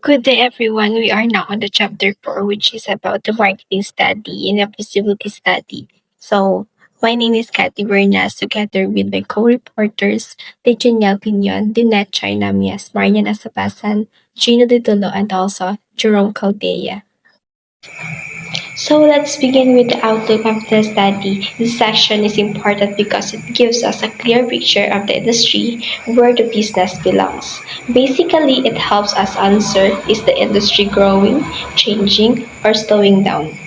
Good day, everyone. We are now on the chapter 4, which is about the marketing study and the feasibility study. So, my name is Kathy Bernas, together with my co-reporters, Tejaniel Pinion, Dinette China Mias, Marian Asapasan, Gino De Tulo, and also Jerome Caldea. So let's begin with the outlook of the study. This section is important because it gives us a clear picture of the industry where the business belongs. Basically, it helps us answer, is the industry growing, changing, or slowing down?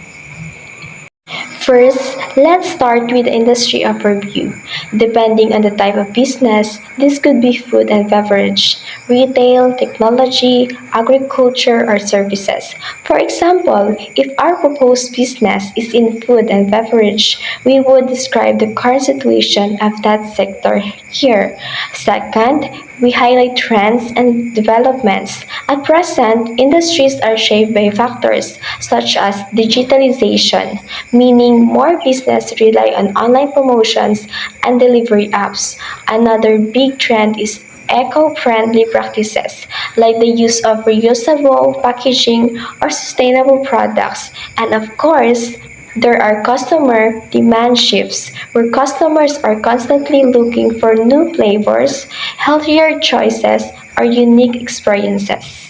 First, let's start with the industry overview. Depending on the type of business, this could be food and beverage, retail, technology, agriculture, or services. For example, if our proposed business is in food and beverage, we would describe the current situation of that sector here. Second, we highlight trends and developments. At present, industries are shaped by factors such as digitalization, meaning more business rely on online promotions and delivery apps. Another big trend is eco-friendly practices like the use of reusable packaging or sustainable products. And of course, there are customer demand shifts where customers are constantly looking for new flavors, healthier choices, or unique experiences.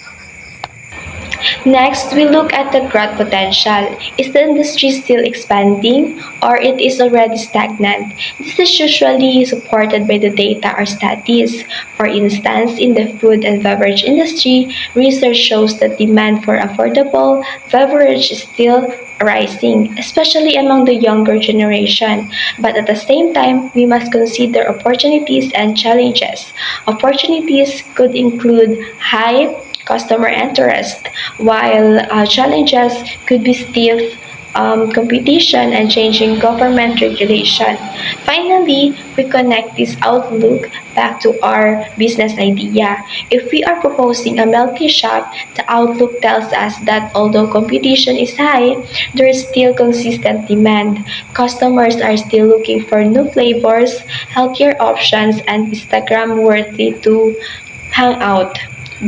Next, we look at the growth potential. Is the industry still expanding or it is already stagnant? This is usually supported by the data or studies. For instance, in the food and beverage industry, research shows that demand for affordable beverage is still rising, especially among the younger generation. But at the same time, we must consider opportunities and challenges. Opportunities could include high customer interest, while challenges could be stiff competition and changing government regulation. Finally, we connect this outlook back to our business idea. If we are proposing a milk tea shop, the outlook tells us that although competition is high, there is still consistent demand. Customers are still looking for new flavors, healthier options, and Instagram worthy to hang out.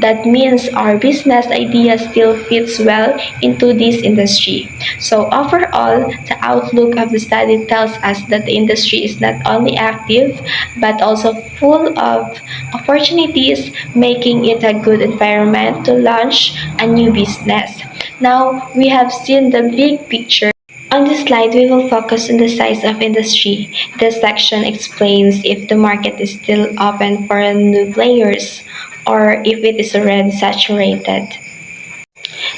That means our business idea still fits well into this industry. So, overall, the outlook of the study tells us that the industry is not only active but also full of opportunities, making it a good environment to launch a new business. Now, we have seen the big picture. On this slide, we will focus on the size of industry. This section explains if the market is still open for new players or if it is already saturated.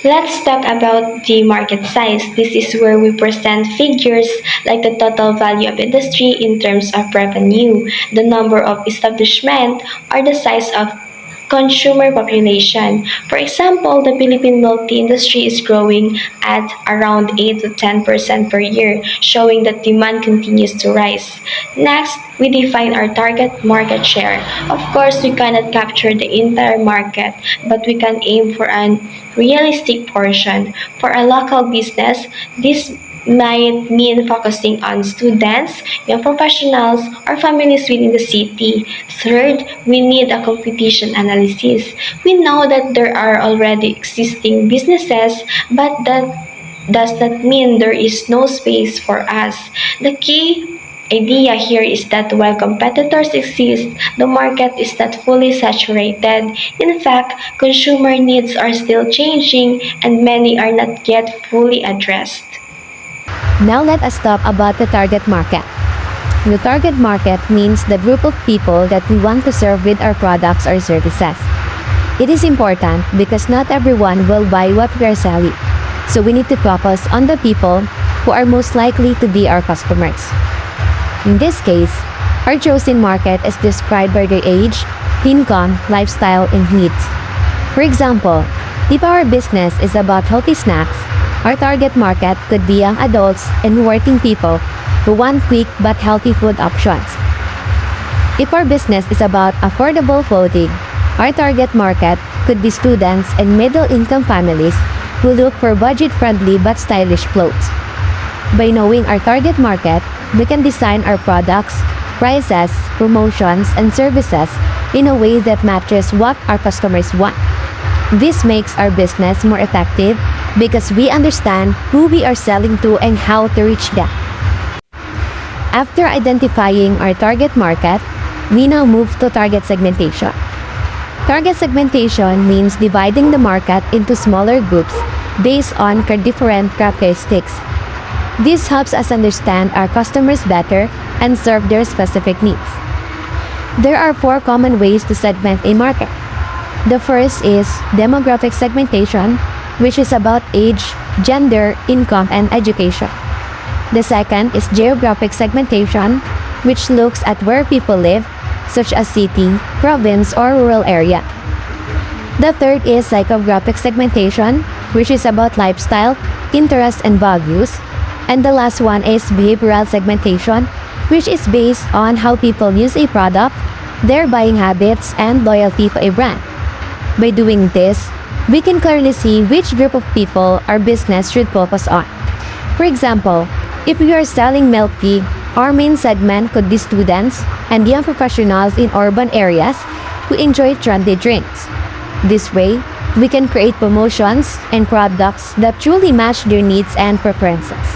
Let's talk about the market size. This is where we present figures like the total value of industry in terms of revenue, the number of establishment, or the size of consumer population. For example, the Philippine milk tea industry is growing at around 8 to 10% per year, showing that demand continues to rise. Next, we define our target market share. Of course, we cannot capture the entire market, but we can aim for an realistic portion. For a local business, this might mean focusing on students, young professionals, or families within the city. Third, we need a competition analysis. We know that there are already existing businesses, but that does not mean there is no space for us. The key idea here is that while competitors exist, the market is not fully saturated. In fact, consumer needs are still changing and many are not yet fully addressed. Now let us talk about the target market. The target market means the group of people that we want to serve with our products or services. It is important because not everyone will buy what we are selling, so we need to focus on the people who are most likely to be our customers. In this case, our chosen market is described by their age, income, lifestyle, and needs. For example, if our business is about healthy snacks, our target market could be young adults and working people who want quick but healthy food options. If our business is about affordable clothing, our target market could be students and middle-income families who look for budget-friendly but stylish clothes. By knowing our target market, we can design our products, prices, promotions, and services in a way that matches what our customers want. This makes our business more effective because we understand who we are selling to and how to reach them. After identifying our target market, we now move to target segmentation. Target segmentation means dividing the market into smaller groups based on different characteristics. This helps us understand our customers better and serve their specific needs. There are four common ways to segment a market. The first is demographic segmentation, which is about age, gender, income, and education. The second is geographic segmentation, which looks at where people live, such as city, province, or rural area. The third is psychographic segmentation, which is about lifestyle, interests, and values. And the last one is behavioral segmentation, which is based on how people use a product, their buying habits, and loyalty to a brand. By doing this, we can clearly see which group of people our business should focus on. For example, if we are selling milk tea, our main segment could be students and young professionals in urban areas who enjoy trendy drinks. This way, we can create promotions and products that truly match their needs and preferences.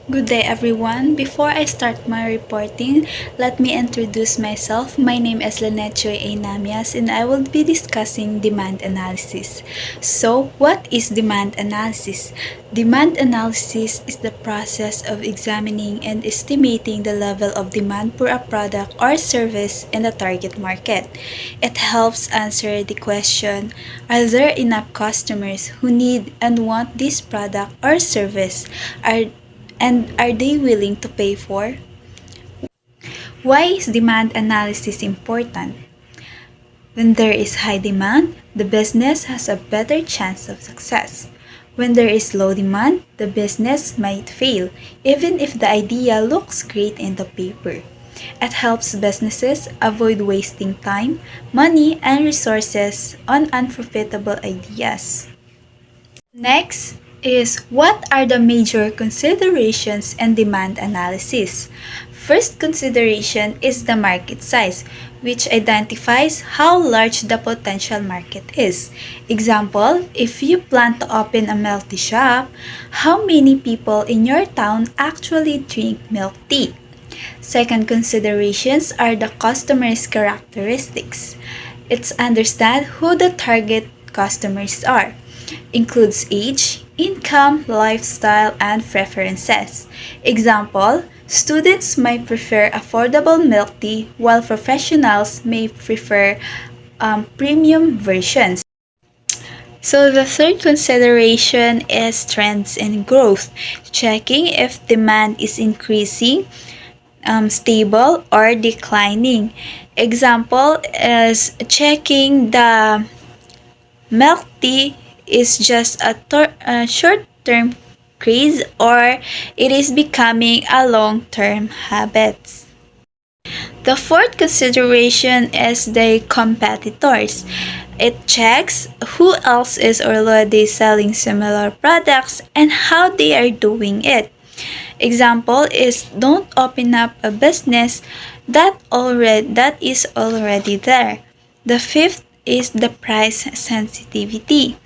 Good day everyone. Before I start my reporting, let me introduce myself. My name is Lynette Joy A. Namias and I will be discussing demand analysis. So, what is demand analysis? Demand analysis is the process of examining and estimating the level of demand for a product or service in the target market. It helps answer the question, are there enough customers who need and want this product or service? Are they willing to pay for? Why is demand analysis important? When there is high demand, the business has a better chance of success. When there is low demand, the business might fail, even if the idea looks great in the paper. It helps businesses avoid wasting time, money, and resources on unprofitable ideas. Next is what are the major considerations in demand analysis? First consideration is the market size, which identifies how large the potential market is. Example, if you plan to open a milk tea shop, how many people in your town actually drink milk tea? Second considerations are the customer's characteristics. It's understand who the target customers are. Includes age, income, lifestyle, and preferences. Example, students might prefer affordable milk tea while professionals may prefer premium versions. So the third consideration is trends in growth, checking if demand is increasing, stable, or declining. Example is checking the milk tea is just a short-term craze or it is becoming a long-term habit. The fourth consideration is the competitors. It checks who else is already selling similar products and how they are doing it. Example is don't open up a business that is already there. The fifth is the price sensitivity.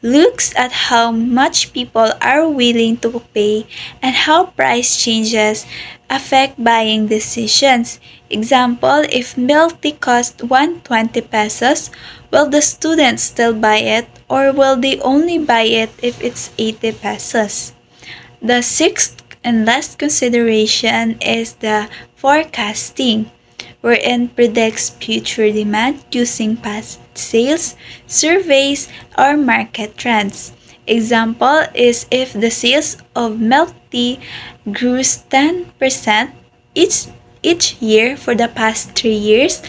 Looks at how much people are willing to pay and how price changes affect buying decisions. Example, if milk tea costs 120 pesos, will the students still buy it or will they only buy it if it's 80 pesos? The sixth and last consideration is the forecasting, wherein predicts future demand using past sales, surveys, or market trends. Example is if the sales of milk tea grows 10% each year for the past 3 years,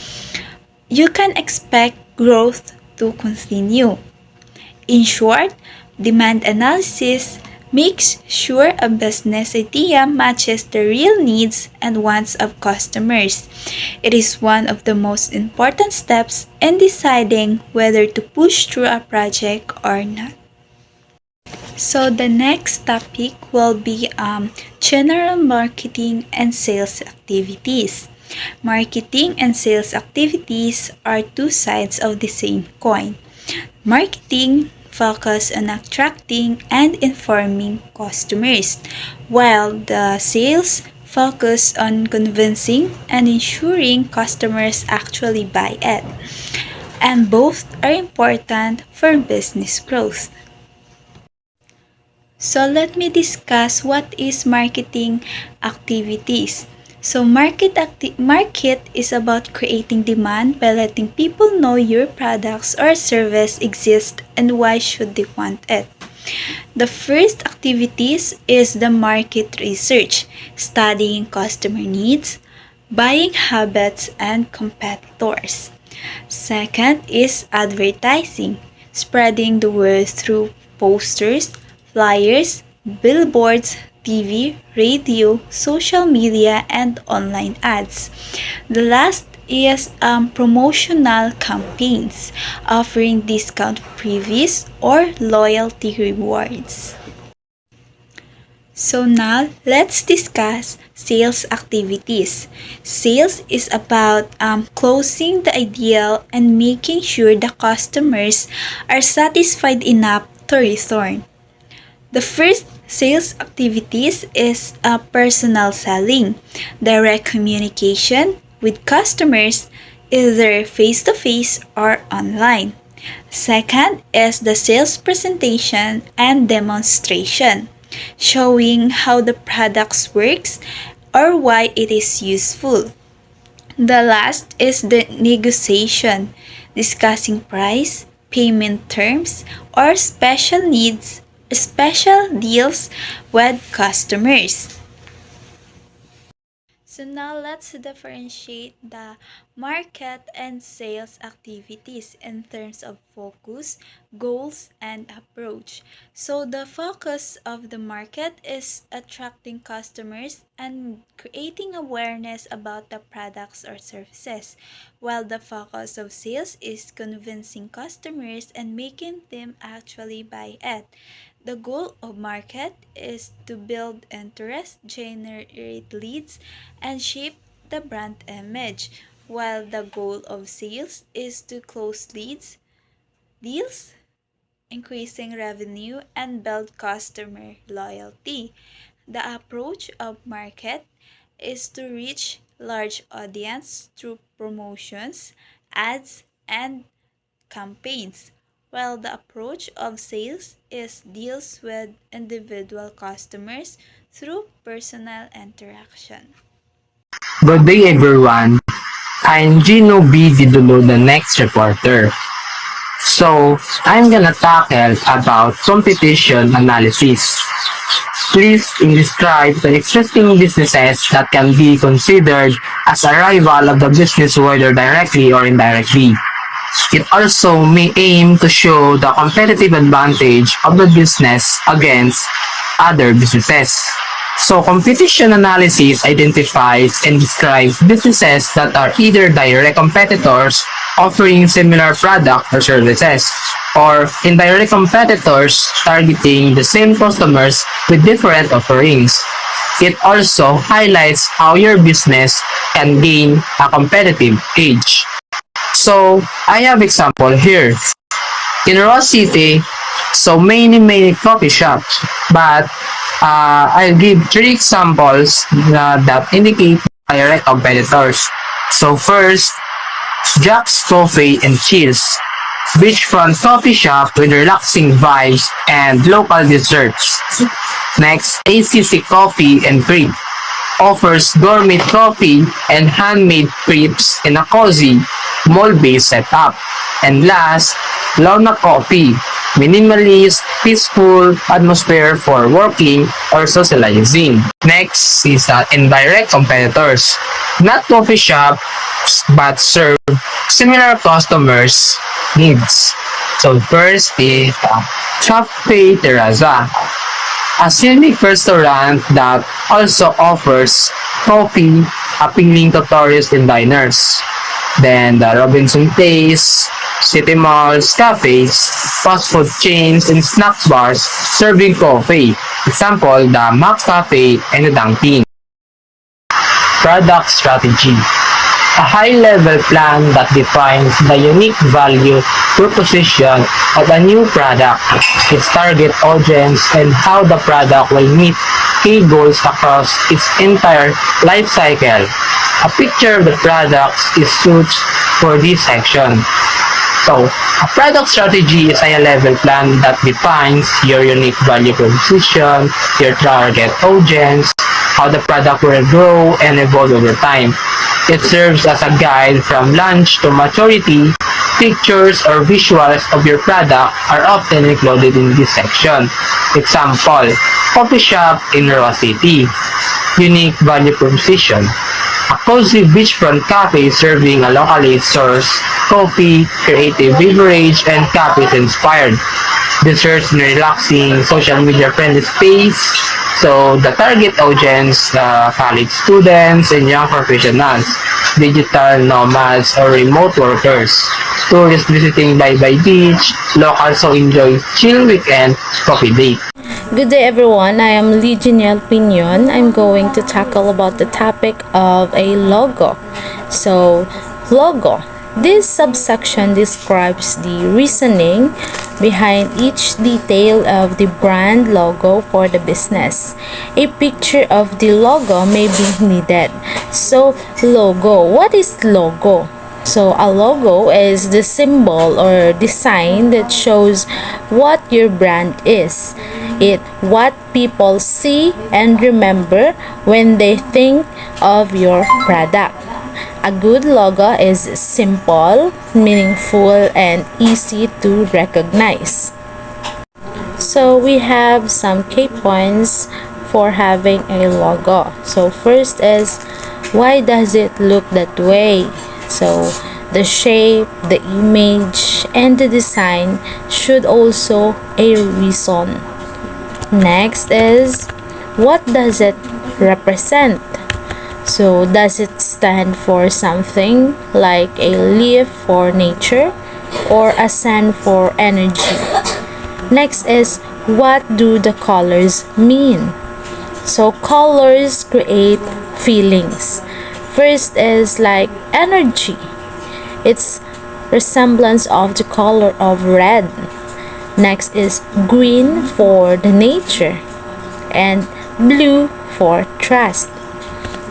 you can expect growth to continue. In short, demand analysis makes sure a business idea matches the real needs and wants of customers. It is one of the most important steps in deciding whether to push through a project or not. So the next topic will be general marketing and sales activities. Marketing and sales activities are two sides of the same coin. Marketing focus on attracting and informing customers, while the sales focus on convincing and ensuring customers actually buy it. And both are important for business growth. So let me discuss what is marketing activities. So market is about creating demand by letting people know your products or service exist and why should they want it. The first activities is the market research, studying customer needs, buying habits and competitors. Second is advertising, spreading the word through posters, flyers, billboards, TV, radio, social media, and online ads. The last is promotional campaigns, offering discount previews or loyalty rewards. So now, let's discuss sales activities. Sales is about closing the ideal and making sure the customers are satisfied enough to return. The first sales activities is personal selling, direct communication with customers, either face-to-face or online. Second is the sales presentation and demonstration, showing how the products works or why it is useful. The last is the negotiation, discussing price, payment terms, or special deals with customers. So now let's differentiate the market and sales activities in terms of focus, goals, and approach. So the focus of the market is attracting customers and creating awareness about the products or services, while the focus of sales is convincing customers and making them actually buy it. The goal of market is to build interest, generate leads, and shape the brand image, while the goal of sales is to close deals, increasing revenue, and build customer loyalty. The approach of market is to reach large audience through promotions, ads, and campaigns, while the approach of sales is deals with individual customers through personal interaction. Good day everyone, I'm Gino B. Didulo, the next reporter. So, I'm gonna tackle about competition analysis. Please describe the existing businesses that can be considered as a rival of the business whether directly or indirectly. It also may aim to show the competitive advantage of the business against other businesses. So competition analysis identifies and describes businesses that are either direct competitors offering similar products or services, or indirect competitors targeting the same customers with different offerings. It also highlights how your business can gain a competitive edge. So, I have example here. In Ross City, so many coffee shops, but I'll give three examples that indicate direct competitors. So first, Jack's Coffee and Chills, beachfront coffee shop with relaxing vibes and local desserts. Next, ACC Coffee and Crepe, offers gourmet coffee and handmade crepes in a cozy, mall-based setup. And last, Launa Coffee, minimalist, peaceful atmosphere for working or socializing. Next is indirect competitors, not coffee shops but serve similar customers' needs. So first is Cafe Terraza, a scenic restaurant that also offers coffee appealing to tourists and diners. Then the Robinson Place, city malls, cafes, fast food chains, and snack bars serving coffee. Example, the Mac Cafe and the Dunkin'. Product strategy. a high-level plan that defines the unique value proposition of a new product, its target audience, and how the product will meet key goals across its entire life cycle. A picture of the products is suits for this section. So, a product strategy is a level plan that defines your unique value proposition, your target audience, how the product will grow and evolve over time. It serves as a guide from launch to maturity. Pictures or visuals of your product are often included in this section. Example, coffee shop in Ross City. Unique value proposition. A cozy beachfront cafe serving a locally sourced coffee, creative beverage, and cafe inspired. Desserts in a relaxing, social media friendly space. So the target audience, college students and young professionals, digital nomads or remote workers, tourists visiting Bye Beach, locals who enjoy chill weekend coffee date. Good day everyone, I am Legionel Pinion. I'm going to tackle about the topic of a logo. So, logo. This subsection describes the reasoning behind each detail of the brand logo for the business. A picture of the logo may be needed. So, logo. What is logo? So a logo is the symbol or design that shows what your brand is. It what people see and remember when they think of your product. A good logo is simple, meaningful, and easy to recognize. So we have some key points for having a logo. So first is, why does it look that way? So the shape, the image, and the design should also a reason. Next is, what does it represent? So does it stand for something like a leaf for nature or a sun for energy? Next is, what do the colors mean? So colors create feelings. First is like energy. It's resemblance of the color of red. Next is green for the nature and blue for trust.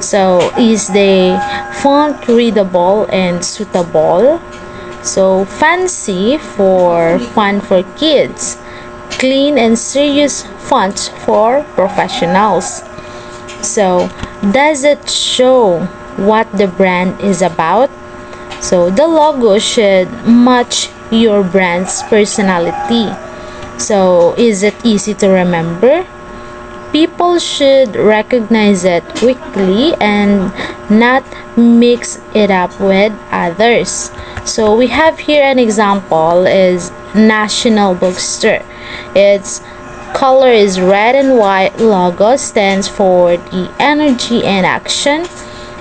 So is the font readable and suitable? So fancy for fun for kids. Clean and serious fonts for professionals. So does it show what the brand is about? So the logo should match your brand's personality. So is it easy to remember? People should recognize it quickly and not mix it up with others. So we have here an example is National Bookstore. Its color is red and white. Logo stands for the energy and action.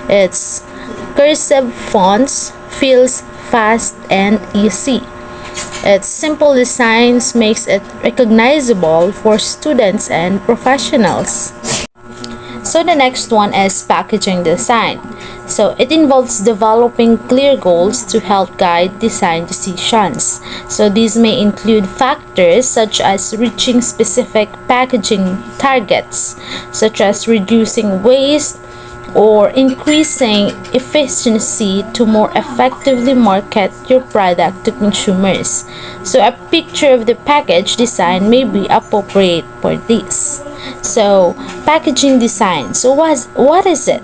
Its cursive fonts feels fast and easy. Its simple designs makes it recognizable for students and professionals. So the next one is packaging design. So it involves developing clear goals to help guide design decisions. So these may include factors such as reaching specific packaging targets, such as reducing waste or increasing efficiency to more effectively market your product to consumers. So a picture of the package design may be appropriate for this. So packaging design. So what is it?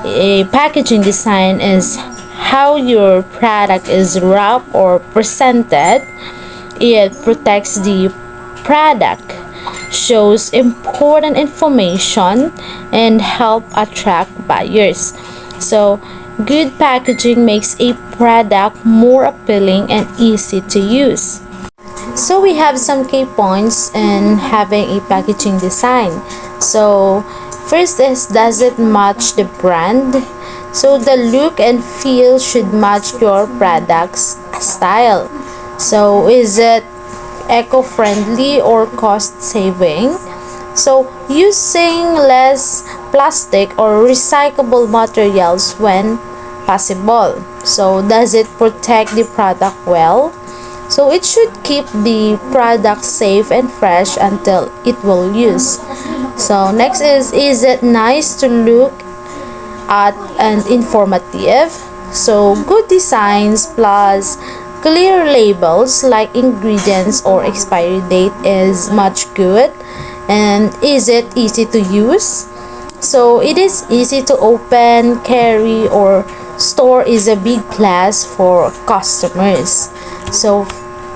A packaging design is how your product is wrapped or presented. It protects the product, shows important information, and help attract buyers. So good packaging makes a product more appealing and easy to use. So we have some key points in having a packaging design. So first is, does it match the brand? So the look and feel should match your product's style. So is it eco-friendly or cost-saving? So using less plastic or recyclable materials when possible. So does it protect the product well? So it should keep the product safe and fresh until it will use. So next is it nice to look at and informative? So good designs plus clear labels like ingredients or expiry date is much good. And is it easy to use? So it is easy to open, carry, or store is a big plus for customers. So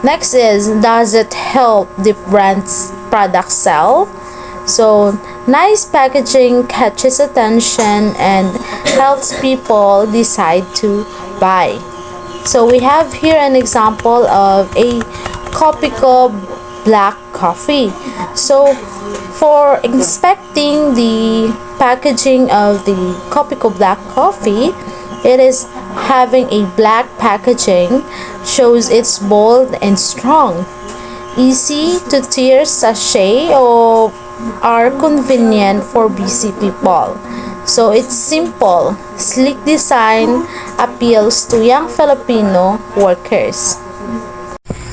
next is, does it help the brand's product sell? So nice packaging catches attention and helps people decide to buy. So we have here an example of a Kopiko black coffee. So for inspecting the packaging of the Kopiko black coffee, it is having a black packaging, shows it's bold and strong. Easy to tear sachet of are convenient for busy people. So it's simple, sleek design appeals to young Filipino workers.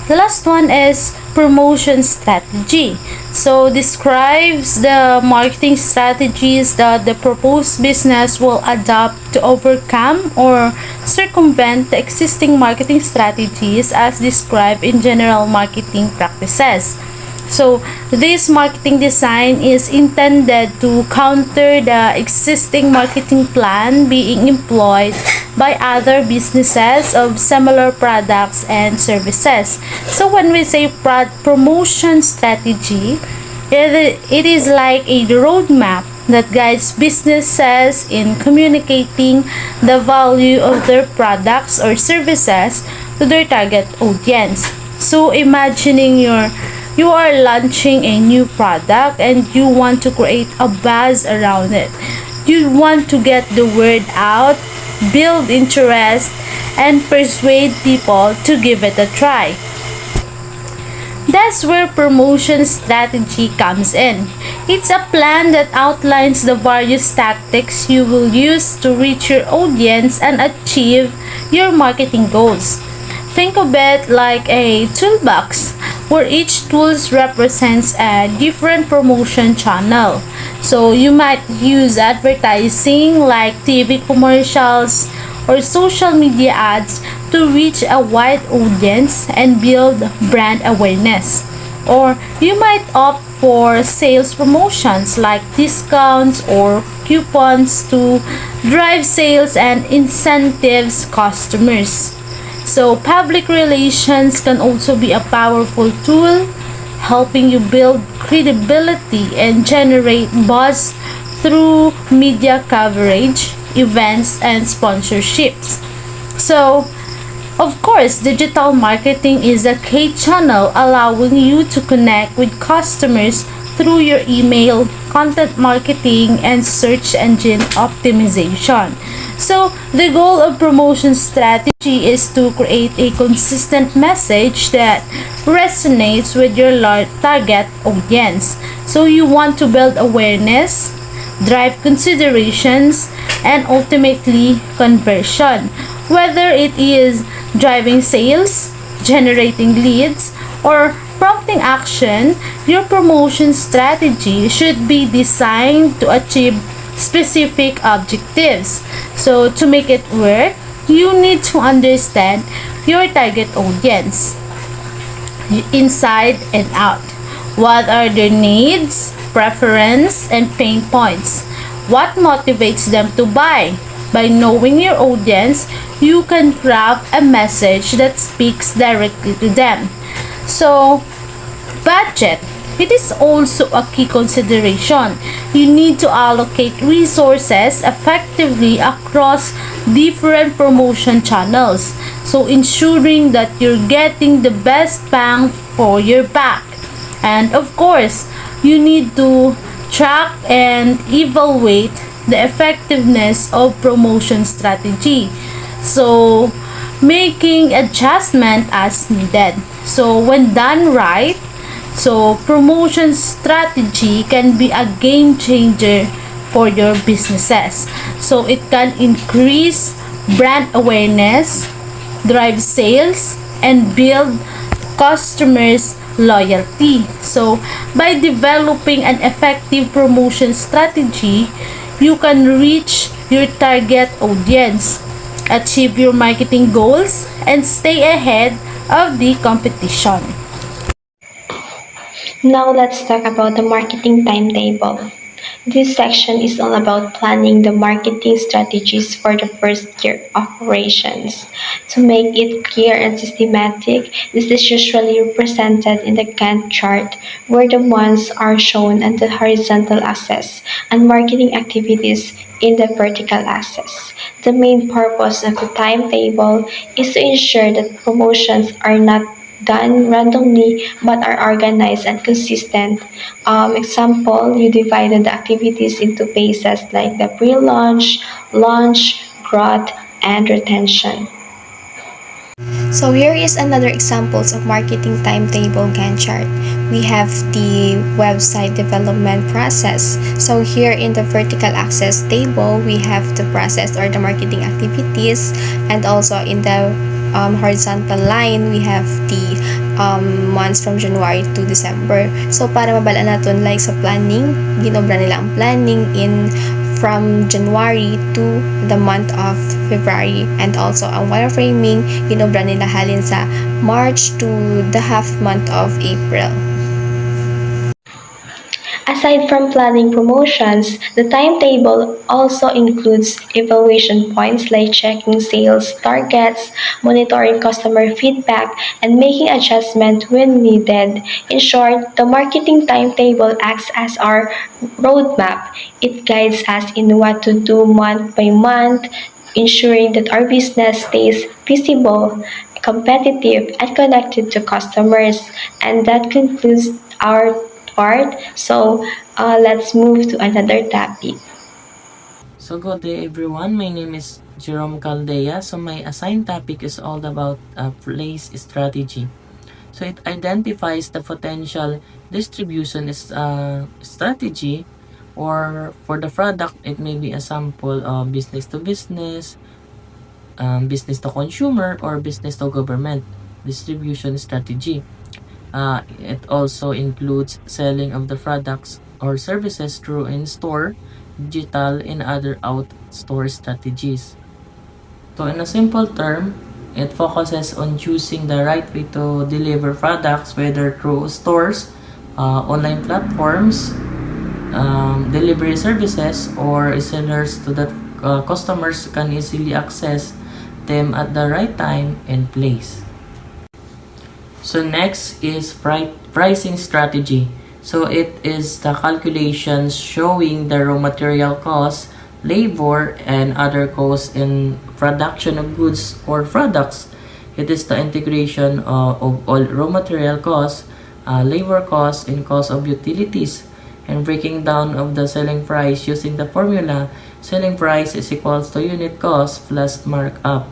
The last one is promotion strategy. So describes the marketing strategies that the proposed business will adopt to overcome or circumvent the existing marketing strategies as described in general marketing practices. So this marketing design is intended to counter the existing marketing plan being employed by other businesses of similar products and services. So when we say promotion strategy, it is like a roadmap that guides businesses in communicating the value of their products or services to their target audience. So imagining you are launching a new product and you want to create a buzz around it. You want to get the word out, build interest, and persuade people to give it a try. That's where promotion strategy comes in. It's a plan that outlines the various tactics you will use to reach your audience and achieve your marketing goals. Think of it like a toolbox where each tool represents a different promotion channel. So you might use advertising like TV commercials or social media ads to reach a wide audience and build brand awareness. Or you might opt for sales promotions like discounts or coupons to drive sales and incentives customers. So public relations can also be a powerful tool, helping you build credibility and generate buzz through media coverage, events, and sponsorships. So, of course, digital marketing is a key channel allowing you to connect with customers through your email, content marketing, and search engine optimization. So, the goal of promotion strategy is to create a consistent message that resonates with your target audience. So, you want to build awareness, drive considerations, and ultimately conversion. Whether it is driving sales, generating leads, or prompting action, your promotion strategy should be designed to achieve specific objectives. So to make it work, you need to understand your target audience inside and out. What are their needs, preference, and pain points? What motivates them to buy? By knowing your audience, you can craft a message that speaks directly to them. So, budget. It is also a key consideration. You need to allocate resources effectively across different promotion channels. So, ensuring that you're getting the best bang for your buck. And of course, you need to track and evaluate the effectiveness of promotion strategy. So, making adjustment as needed. So, when done right, promotion strategy can be a game changer for your businesses. So, it can increase brand awareness, drive sales, and build customers' loyalty. So, by developing an effective promotion strategy, you can reach your target audience, achieve your marketing goals, and stay ahead of the competition. Now let's talk about the marketing timetable. This section is all about planning the marketing strategies for the first year operations. To make it clear and systematic, this is usually represented in the Gantt chart, where the months are shown on the horizontal axis and marketing activities in the vertical axis. The main purpose of the timetable is to ensure that promotions are not done randomly but are organized and consistent. Example, you divided the activities into phases like the pre-launch, launch, growth, and retention. So here is another examples of marketing timetable Gantt chart. We have the website development process. So here in the vertical axis table, we have the process or the marketing activities, and also in the horizontal line, we have the months from January to December. So para mabalaan natin like sa planning, ginobra nila ang planning in from January to the month of February, and also ang wireframing ginobra nila halin sa March to the half month of April. Aside from planning promotions, the timetable also includes evaluation points like checking sales targets, monitoring customer feedback, and making adjustments when needed. In short, the marketing timetable acts as our roadmap. It guides us in what to do month by month, ensuring that our business stays visible, competitive, and connected to customers. And that concludes our part. So let's move to another topic. So good day everyone, my name is Jerome Caldea. So my assigned topic is all about place strategy. So it identifies the potential distribution strategy, or for the product it may be a sample of business to business, business to consumer, or business to government distribution strategy. It also includes selling of the products or services through in-store, digital, and other out-store strategies. So in a simple term, it focuses on choosing the right way to deliver products, whether through stores, online platforms, delivery services, or sellers, so that customers can easily access them at the right time and place. So next is pricing strategy. So it is the calculations showing the raw material costs, labor, and other costs in production of goods or products. It is the integration of all raw material costs, labor costs, and cost of utilities, and breaking down of the selling price using the formula selling price is equals to unit cost plus markup.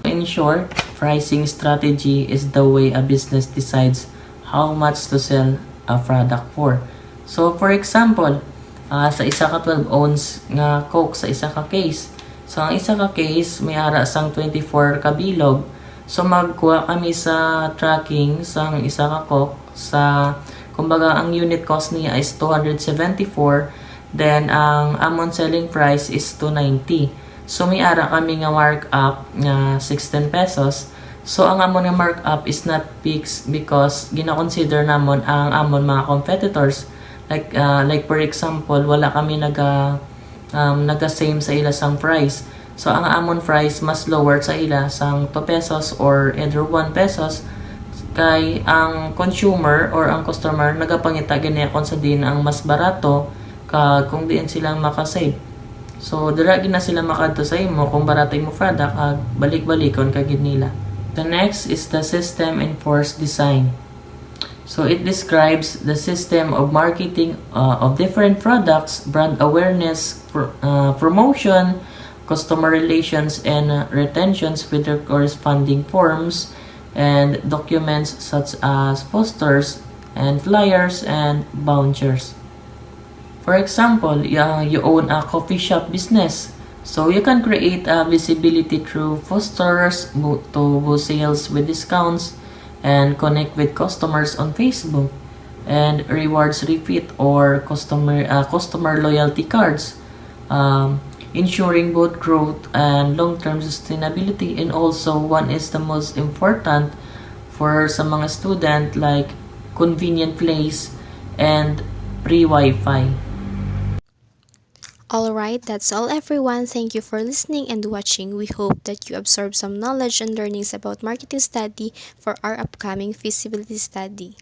In short, pricing strategy is the way a business decides how much to sell a product for. So for example, sa isa ka 12 ounce nga Coke sa isa ka case. So ang isa ka case may ara sang 24 ka bilog. So magkuha kami sa tracking sang isa ka Coke sa kumbaga ang unit cost niya is 274, then ang amon selling price is 290. So may ara kami nga markup nga 16 pesos. So ang amon nga markup is not fixed because gina-consider namon ang amon mga competitors, like for example wala kami naga-same sa ila sang price. So ang amon price mas lower sa ila sang 2 pesos or either 1 pesos, kay ang consumer or ang customer nagapangita ginayakon sa din ang mas barato kung diin silang makasave. So dira gina sila makadto sa imo kung barato imo product, balik-balikon kagid nila. The next is the system enforced design. So it describes the system of marketing of different products, brand awareness, promotion, customer relations, and retentions with their corresponding forms and documents such as posters and flyers and vouchers. For example, you own a coffee shop business. So you can create visibility through posters to boost sales with discounts and connect with customers on Facebook and rewards repeat or customer loyalty cards, ensuring both growth and long-term sustainability. And also one is the most important for sa mga student, like convenient place and free Wi-Fi. Alright, that's all everyone. Thank you for listening and watching. We hope that you absorb some knowledge and learnings about marketing study for our upcoming feasibility study.